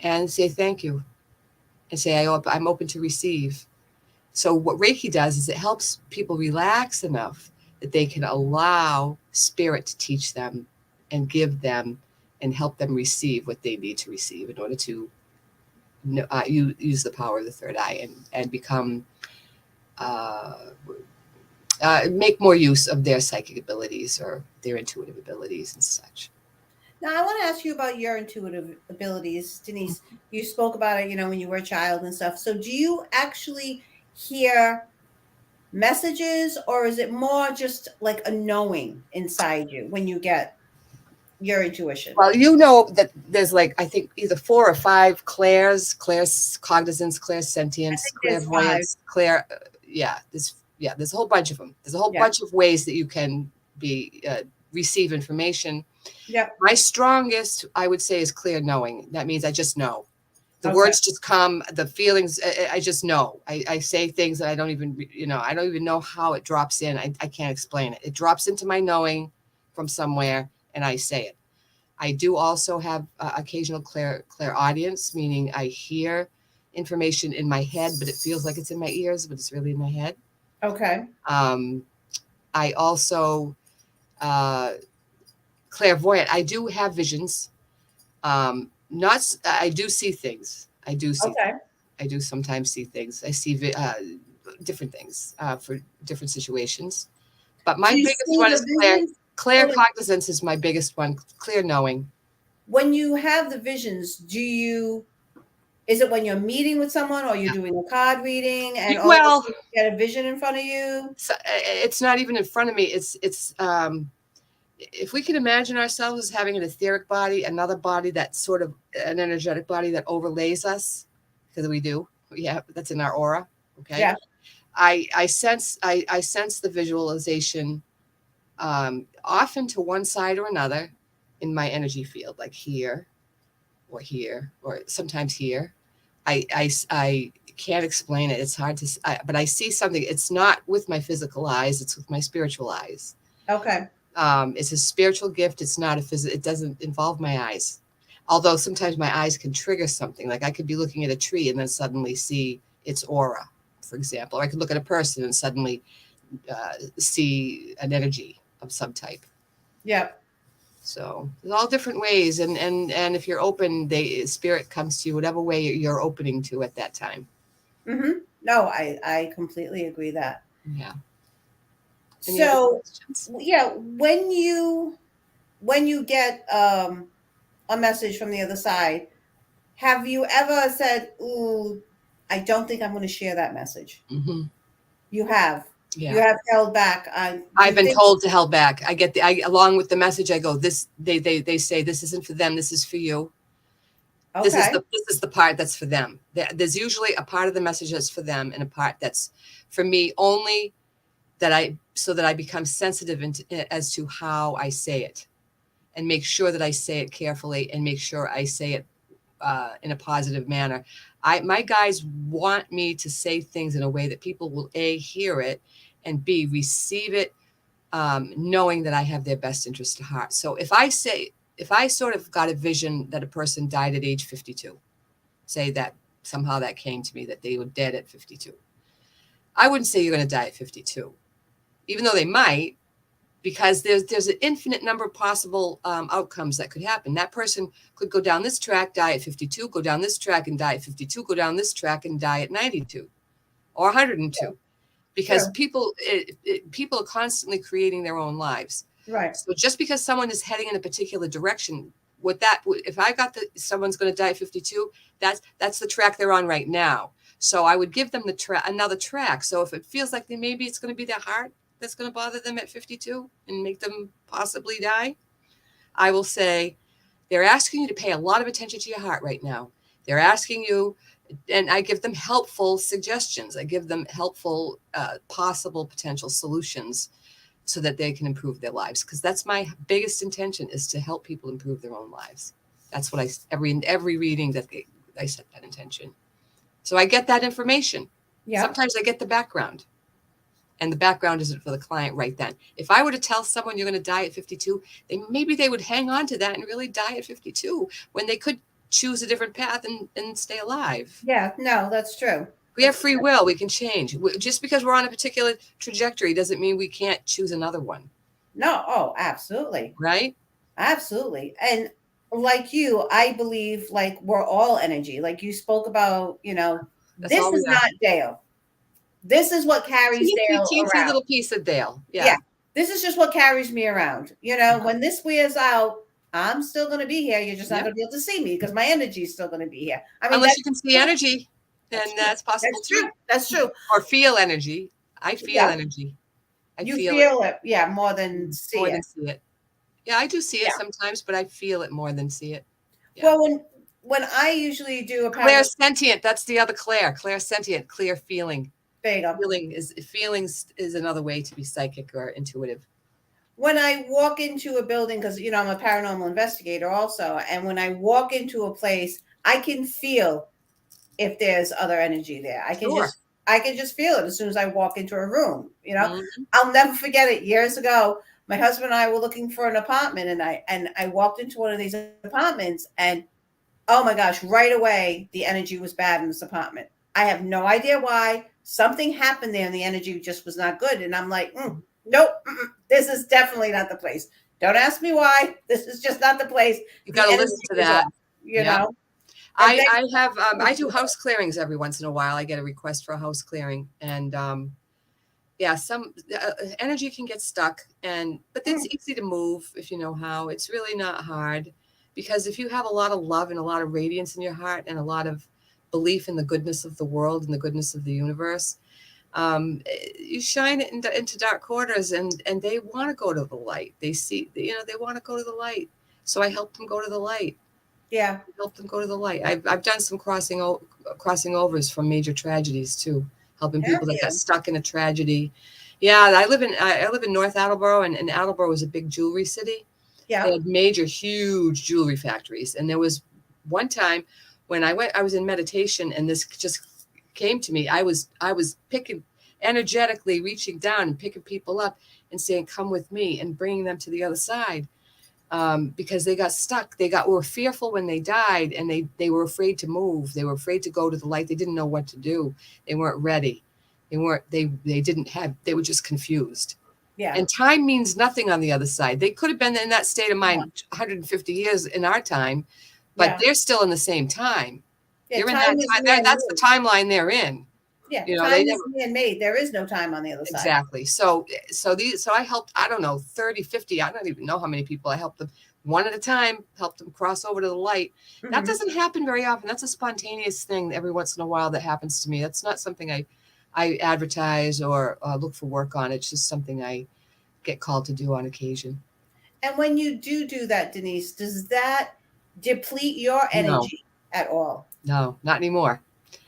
And say thank you. And say, I'm open to receive. So what Reiki does is it helps people relax enough that they can allow spirit to teach them and give them and help them receive what they need to receive in order to use the power of the third eye and become, make more use of their psychic abilities or their intuitive abilities and such. Now, I want to ask you about your intuitive abilities, Denise. You spoke about it, when you were a child and stuff. So do you actually hear messages, or is it more just like a knowing inside you when you get your intuition? Well, you know that there's I think either 4 or 5 clairs, claircognizance, clairsentience, clairvoyance, there's a whole bunch of them. There's a whole bunch of ways that you can receive information. Yeah. My strongest, I would say, is clear knowing. That means I just know. The words just come, the feelings, I just know. I say things that I don't even know how it drops in. I can't explain it. It drops into my knowing from somewhere and I say it. I do also have occasional clairaudience, meaning I hear information in my head, but it feels like it's in my ears, but it's really in my head. Okay. I also, clairvoyant, I do have visions. I do see things. I do sometimes see things. I see different things for different situations. But my biggest one is claircognizance is my biggest one. Clear knowing. When you have the visions, is it when you're meeting with someone or you're doing a card reading and you get a vision in front of you? So it's not even in front of me. It's if we can imagine ourselves as having an etheric body, another body that's sort of an energetic body that overlays us, because we do. Yeah, that's in our aura. Okay. Yeah. I sense the visualization often to one side or another in my energy field, like here, or sometimes here. I can't explain it. It's hard to, but I see something. It's not with my physical eyes. It's with my spiritual eyes. Okay. It's a spiritual gift. It's not it doesn't involve my eyes. Although sometimes my eyes can trigger something. Like I could be looking at a tree and then suddenly see its aura, for example. Or I could look at a person and suddenly see an energy of some type. Yeah. So there's all different ways. And if you're open, spirit comes to you whatever way you're opening to at that time. Mm-hmm. No, I completely agree that. Yeah. So, yeah, when you get a message from the other side, have you ever said, "Ooh, I don't think I'm going to share that message"? Mm-hmm. You have. Yeah. You have held back. I've been told to hold back. Along with the message, I go, this. They say this isn't for them. This is for you. Okay. This is the part that's for them. There's usually a part of the message that's for them and a part that's for me only. So that I become sensitive as to how I say it, and make sure that I say it carefully and make sure I say it in a positive manner. My guides want me to say things in a way that people will A, hear it, and B, receive it, knowing that I have their best interest at heart. So if I sort of got a vision that a person died at age 52, say that somehow that came to me that they were dead at 52, I wouldn't say you're going to die at 52. Even though they might, because there's an infinite number of possible outcomes that could happen. That person could go down this track, die at 52, go down this track and die at 52, go down this track and die at 92. or 102, because True. people are constantly creating their own lives. Right. So just because someone is heading in a particular direction, if I got someone's going to die at 52, that's the track they're on right now. So I would give them another track. So if it feels like maybe it's going to be their heart that's going to bother them at 52 and make them possibly die, I will say, they're asking you to pay a lot of attention to your heart right now. They're asking you, and I give them helpful suggestions. I give them helpful, possible potential solutions so that they can improve their lives. Because that's my biggest intention, is to help people improve their own lives. That's what every reading that I set that intention. So I get that information. Yeah. Sometimes I get the background, and the background isn't for the client right then. If I were to tell someone you're going to die at 52, maybe they would hang on to that and really die at 52 when they could choose a different path and stay alive. Yeah, no, that's true. We have free will. We can change. Just because we're on a particular trajectory doesn't mean we can't choose another one. No. Oh, absolutely. Right? Absolutely. And like you, I believe like we're all energy. Like you spoke about, That's this all we is are. not Dale. This is what carries Dale Teensy around. little piece of Dale. Yeah. This is just what carries me around. When this wears out, I'm still going to be here. You're just not going to be able to see me because my energy is still going to be here. I mean, unless you can see energy, then that's possible too. That's true. Or feel energy. I feel energy. You feel it, yeah, more than see more it. than see it. Yeah, I do see it sometimes, but I feel it more than see it. Yeah. Well, when I usually do a clairsentient, that's the other clairsentient, clear feeling. There you go. Feelings is another way to be psychic or intuitive. When I walk into a building, because I'm a paranormal investigator also, and when I walk into a place, I can feel if there's other energy there. I can just feel it as soon as I walk into a room. I'll never forget it. Years ago, my husband and I were looking for an apartment, and I walked into one of these apartments, and oh my gosh, right away the energy was bad in this apartment. I have no idea why. Something happened there, and the energy just was not good. And I'm like, nope, this is definitely not the place. Don't ask me why. This is just not the place. You got to listen to that. You know. I do house clearings every once in a while. I get a request for a house clearing, and some energy can get stuck, but it's easy to move if you know how. It's really not hard, because if you have a lot of love and a lot of radiance in your heart and a lot of belief in the goodness of the world and the goodness of the universe, you shine it into dark corners, and they want to go to the light. They see, they want to go to the light. So I help them go to the light. Yeah. Help them go to the light. I've done some crossing overs from major tragedies too, helping people that got stuck in a tragedy. Yeah, I live in North Attleboro, and Attleboro was a big jewelry city. Yeah. They had huge jewelry factories. And there was one time when I was in meditation, and this just came to me. I was picking, energetically reaching down and picking people up and saying, come with me, and bringing them to the other side. Because they got stuck. Were fearful when they died, and they were afraid to move. They were afraid to go to the light. They didn't know what to do. They weren't ready. They were just confused. Yeah. And time means nothing on the other side. They could have been in that state of mind 150 years in our time, but they're still in the same time. Yeah, they're in that time. That's the timeline they're in. Yeah, time is man-made. There is no time on the other side. Exactly. So I helped, I don't know, 30, 50, I don't even know how many people I helped them one at a time, helped them cross over to the light. Mm-hmm. That doesn't happen very often. That's a spontaneous thing every once in a while that happens to me. That's not something I advertise or look for work on. It's just something I get called to do on occasion. And when you do that, Denise, does that deplete your energy at all? No, not anymore.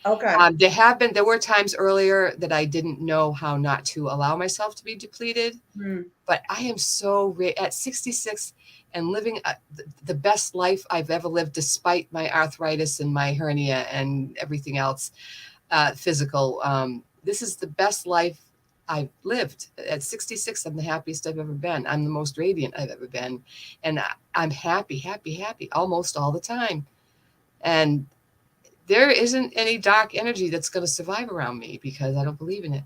Okay. There were times earlier that I didn't know how not to allow myself to be depleted, but I am at 66 and living the best life I've ever lived, despite my arthritis and my hernia and everything else, physical. This is the best life I've lived. At 66, I'm the happiest I've ever been. I'm the most radiant I've ever been. And I'm happy almost all the time. And there isn't any dark energy that's going to survive around me, because I don't believe in it.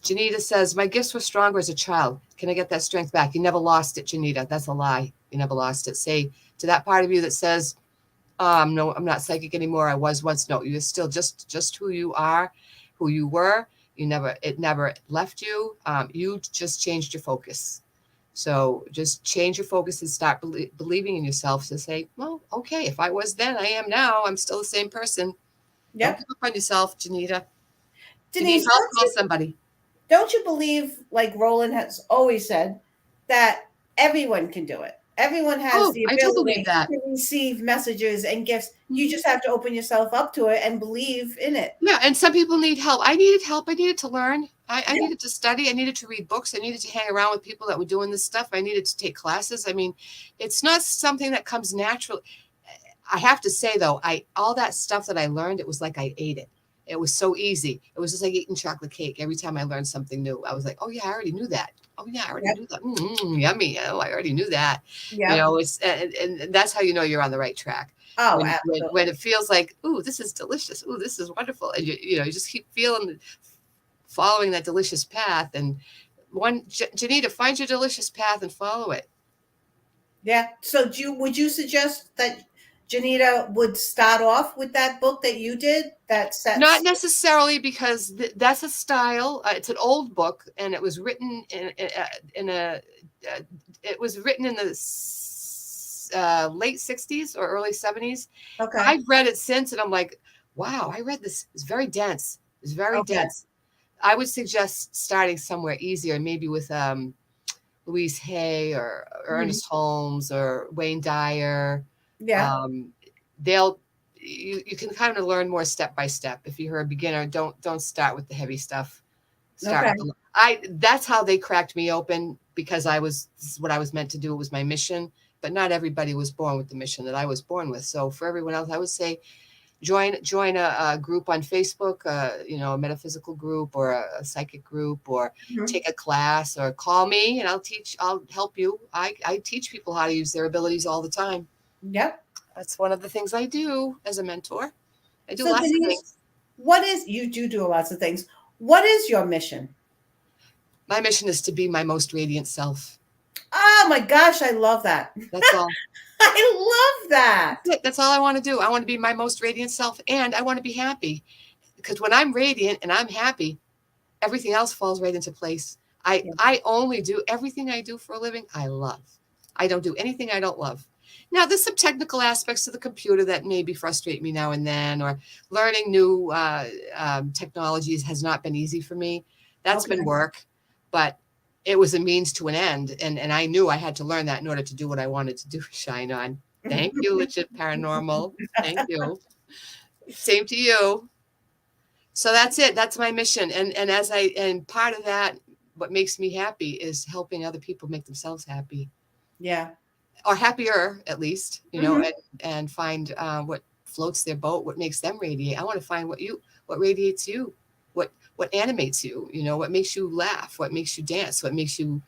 Janita says, my gifts were stronger as a child. Can I get that strength back? You never lost it, Janita. That's a lie. You never lost it. Say to that part of you that says, no, I'm not psychic anymore. I was once. No, you're still just who you are, who you were. It never left you. You just changed your focus. So just change your focus and start believing in yourself to say, well, okay, if I was then, I am now. I'm still the same person. Don't give up on yourself, Janita. If you need Denise, help, call somebody. don't you believe, like Roland has always said, that everyone can do it? Everyone has the I do believe ability that. to receive messages and gifts. You Mhm. just have to open yourself up to it and believe in it. Yeah, and some people need help. I needed help. I needed to learn. I Yeah. needed to study. I needed to read books. I needed to hang around with people that were doing this stuff. I needed to take classes. I mean, it's not something that comes naturally. I have to say, though, all that stuff that I learned, it was like I ate it. It was so easy. It was just like eating chocolate cake. Every time I learned something new, I was like, oh, yeah, I already knew that. Oh, yeah, I already Yep. knew that. Yummy. Oh, I already knew that. Yeah. It's and that's how you know you're on the right track. Oh, When absolutely. it feels like, ooh, this is delicious. Ooh, this is wonderful. And you just keep following that delicious path. And Janita, find your delicious path and follow it. Yeah. So would you suggest that Janita would start off with that book that you did that sets? Not necessarily, because that's a style. It's an old book, and it was written in the late 60s or early 70s. Okay. I've read it since, and I'm like, wow, I read this. It's very dense. It's very dense. I would suggest starting somewhere easier, maybe with Louise Hay or Ernest Holmes or Wayne Dyer. Yeah. You can kind of learn more step by step. If you're a beginner, don't start with the heavy stuff. That's how they cracked me open, because this is what I was meant to do. It was my mission, but not everybody was born with the mission that I was born with. So for everyone else, I would say join a group on Facebook, a metaphysical group or a psychic group, or take a class, or call me and I'll help you. I teach people how to use their abilities all the time. Yep. That's one of the things I do as a mentor. I do lots of things. You do lots of things. What is your mission? My mission is to be my most radiant self. Oh my gosh, I love that. That's all. I love that. That's all I want to do. I want to be my most radiant self, and I want to be happy, because when I'm radiant and I'm happy, everything else falls right into place. I only do everything I do for a living I love. I don't do anything I don't love. Now, there's some technical aspects to the computer that maybe frustrate me now and then, or learning new technologies has not been easy for me. That's been work, but it was a means to an end. And I knew I had to learn that in order to do what I wanted to do, shine on. Thank you, Legit Paranormal. Thank you. Same to you. So that's it. That's my mission. And part of that, what makes me happy is helping other people make themselves happy. Yeah. Or happier, at least, and find what floats their boat, what makes them radiate. I want to find what radiates you, what animates you, what makes you laugh, what makes you dance, what makes you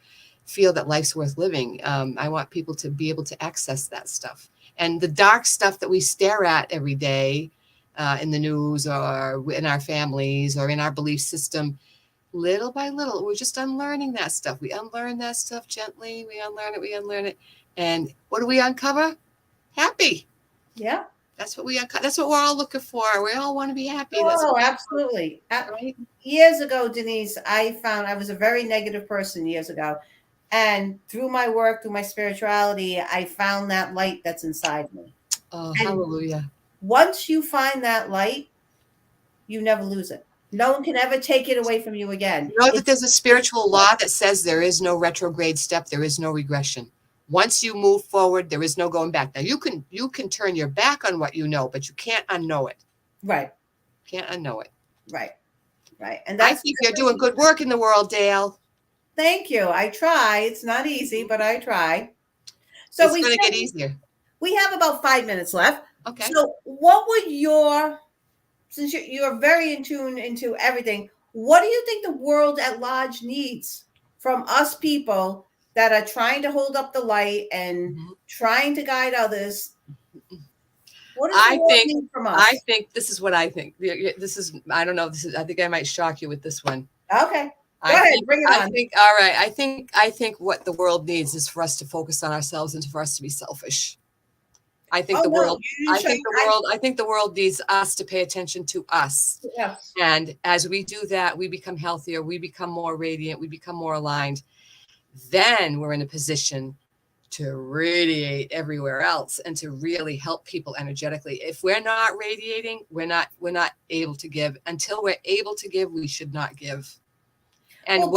feel that life's worth living. I want people to be able to access that stuff. And the dark stuff that we stare at every day in the news or in our families or in our belief system, little by little, we're just unlearning that stuff. We unlearn that stuff gently. We unlearn it. And what do we uncover? Happy. Yeah. That's what that's what we're all looking for. We all want to be happy. Oh, absolutely. Right? Years ago, Denise, I was a very negative person years ago. And through my work, through my spirituality, I found that light that's inside me. Oh, hallelujah. Once you find that light, you never lose it. No one can ever take it away from you again. You know that there's a spiritual law that says there is no retrograde step. There is no regression. Once you move forward, there is no going back. Now you can turn your back on what you know, but you can't unknow it. Right. Can't unknow it. Right. And I think you're doing good work in the world, Dale. Thank you. I try. It's not easy, but I try. So it's going to get easier. We have about 5 minutes left. Okay. So what would since you're very in tune into everything, what do you think the world at large needs from us people that are trying to hold up the light and trying to guide others? What does the world need from us? I think this is what I think. I don't know. I think I might shock you with this one. Okay. Go ahead, bring it on. All right. I think what the world needs is for us to focus on ourselves and for us to be selfish. I think the world needs us to pay attention to us. Yes. And as we do that, we become healthier, we become more radiant, we become more aligned. Then we're in a position to radiate everywhere else and to really help people energetically. If we're not radiating, we're not able to give. Until we're able to give, we should not give. And go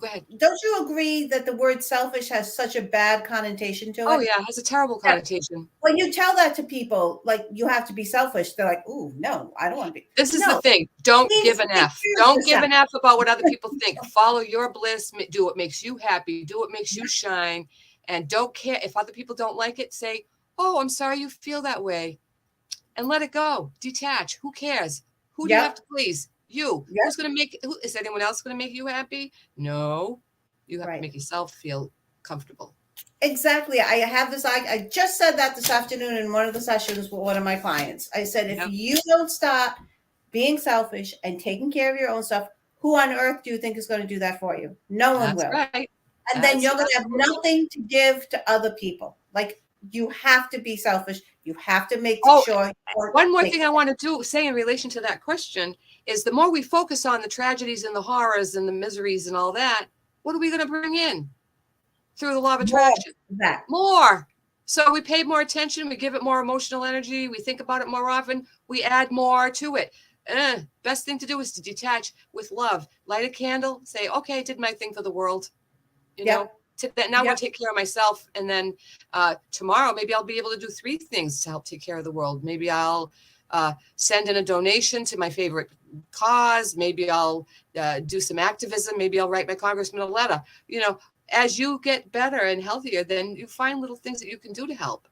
ahead. Don't you agree that the word selfish has such a bad connotation to it? Oh yeah, it has a terrible connotation. When you tell that to people, like, you have to be selfish, they're like, "Ooh, no, I don't want to be." This is the thing. Don't give an F. Don't give an F about what other people think. Follow your bliss. Do what makes you happy. Do what makes you shine. And don't care if other people don't like it. Say, "Oh, I'm sorry you feel that way," and let it go. Detach. Who cares? Who do you have to please? You. Who's going to make? Is anyone else going to make you happy? No. You have to make yourself feel comfortable. Exactly. I just said that this afternoon in one of the sessions with one of my clients. I said, if you don't stop being selfish and taking care of your own stuff, who on earth do you think is going to do that for you? No one will. Right. And then you're going to have nothing to give to other people. Like, you have to be selfish. You have to make sure. One more thing I want to say in relation to that question is, the more we focus on the tragedies and the horrors and the miseries and all that, what are we going to bring in? Through the law of attraction. More. So we pay more attention. We give it more emotional energy. We think about it more often. We add more to it. Best thing to do is to detach with love. Light a candle. Say, okay, I did my thing for the world. You know, now I'm going to take care of myself. And then tomorrow, maybe I'll be able to do 3 things to help take care of the world. Maybe I'll send in a donation to my favorite cause. Maybe I'll do some activism. Maybe I'll write my congressman a letter. You know, as you get better and healthier, then you find little things that you can do to help.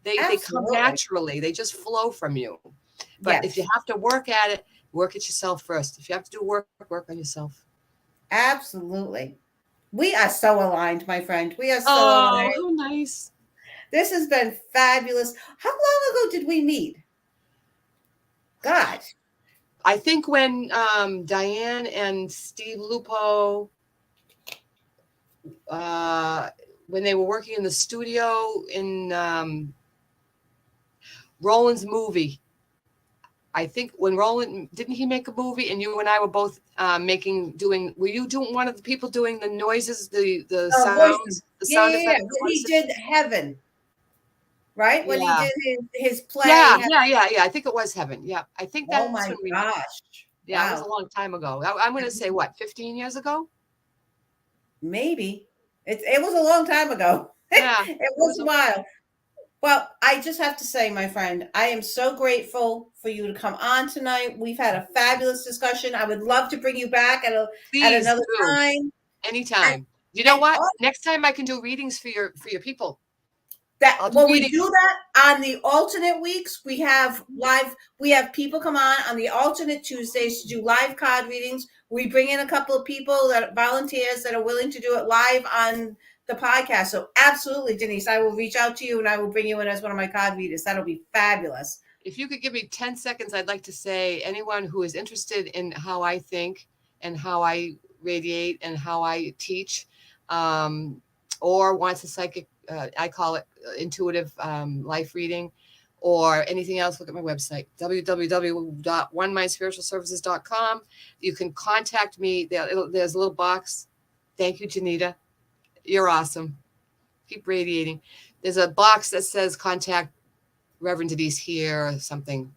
They come naturally. They just flow from you. But if you have to work at it, work at yourself first. If you have to do work on yourself. Absolutely. We are so aligned, my friend. We are so aligned. Oh, how nice. This has been fabulous. How long ago did we meet? God. I think when Diane and Steve Lupo, when they were working in the studio in Roland's movie. I think when Roland, didn't he make a movie? And you and I were both were you one of the people doing the noises, the sounds? The sound effects? When he did Heaven, right? When he did his play. Yeah. I think it was Heaven. Yeah. I think that's when we gosh. Yeah, it was a long time ago. I'm going to say, what, 15 years ago? Maybe. It was a long time ago. Yeah. It was a while. Well, I just have to say, my friend, I am so grateful for you to come on tonight. We've had a fabulous discussion. I would love to bring you back at another time. Anytime. You know what? Next time I can do readings for your people. We do that on the alternate weeks. We have people come on the alternate Tuesdays to do live card readings. We bring in a couple of people volunteers that are willing to do it live on the podcast. So absolutely, Denise, I will reach out to you and I will bring you in as one of my card readers. That'll be fabulous. If you could give me 10 seconds, I'd like to say, anyone who is interested in how I think and how I radiate and how I teach, or wants a psychic, I call it intuitive life reading, or anything else, look at my website, www.onemindspiritualservices.com. You can contact me. There's a little box. Thank you, Janita. You're awesome. Keep radiating. There's a box that says contact Reverend Denise here or something.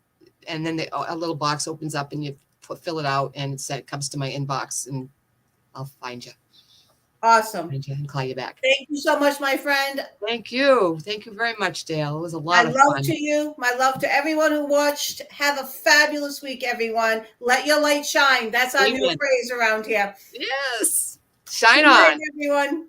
And then a little box opens up and you fill it out and it comes to my inbox and I'll find you. Awesome. Find you and call you back. Thank you so much, my friend. Thank you. Thank you very much, Dale. It was a lot of fun. My love to you. My love to everyone who watched. Have a fabulous week, everyone. Let your light shine. That's our new phrase around here. Yes. Shine on. Everyone.